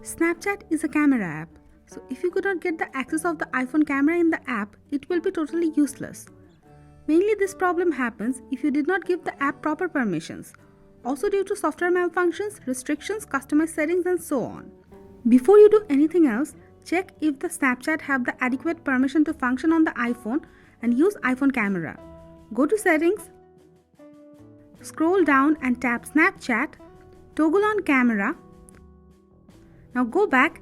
Snapchat is a camera app, so if you could not get the access of the iPhone camera in the app, it will be totally useless. Mainly this problem happens if you did not give the app proper permissions, also due to software malfunctions, restrictions, customized settings and so on. Before you do anything else, check if the Snapchat have the adequate permission to function on the iPhone and use iPhone camera. Go to settings, scroll down and tap Snapchat, toggle on camera. Now go back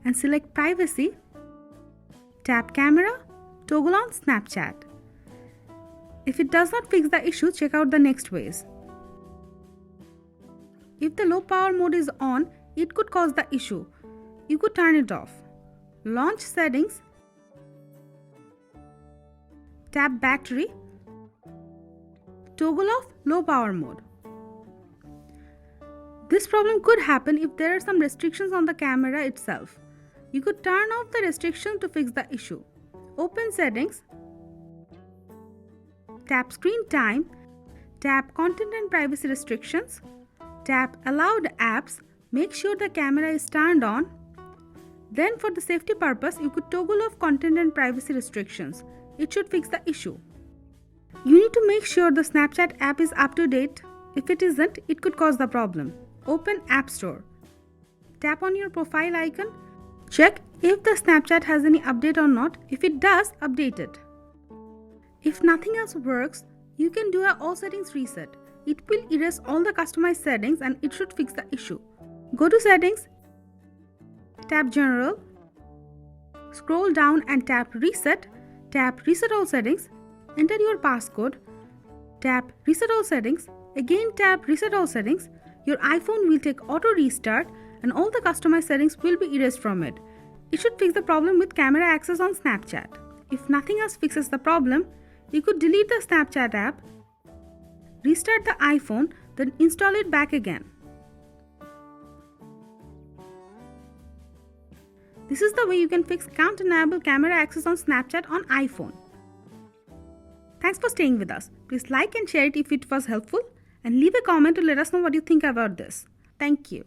and select privacy, tap camera, toggle on Snapchat. If it does not fix the issue, check out the next ways. If the low power mode is on, it could cause the issue. You could turn it off. Launch settings, tap battery, toggle off low power mode. This problem could happen if there are some restrictions on the camera itself. You could turn off the restriction to fix the issue. Open settings, tap screen time, tap content and privacy restrictions, tap allowed apps, make sure the camera is turned on. Then for the safety purpose, you could toggle off content and privacy restrictions. It should fix the issue. You need to make sure the Snapchat app is up to date. If it isn't, it could cause the problem. Open App Store. Tap on your profile icon. Check if the Snapchat has any update or not. If it does, update it. If nothing else works, you can do a all settings reset. It will erase all the customized settings and it should fix the issue. Go to settings, tap general, scroll down and tap reset all settings, enter your passcode, tap reset all settings, again tap reset all settings. Your iPhone will take auto restart and all the customized settings will be erased from it. It should fix the problem with camera access on Snapchat. If nothing else fixes the problem, you could delete the Snapchat app, restart the iPhone, then install it back again. This is the way you can fix can't enable camera access on Snapchat on iPhone. Thanks for staying with us. Please like and share it if it was helpful and leave a comment to let us know what you think about this. Thank you.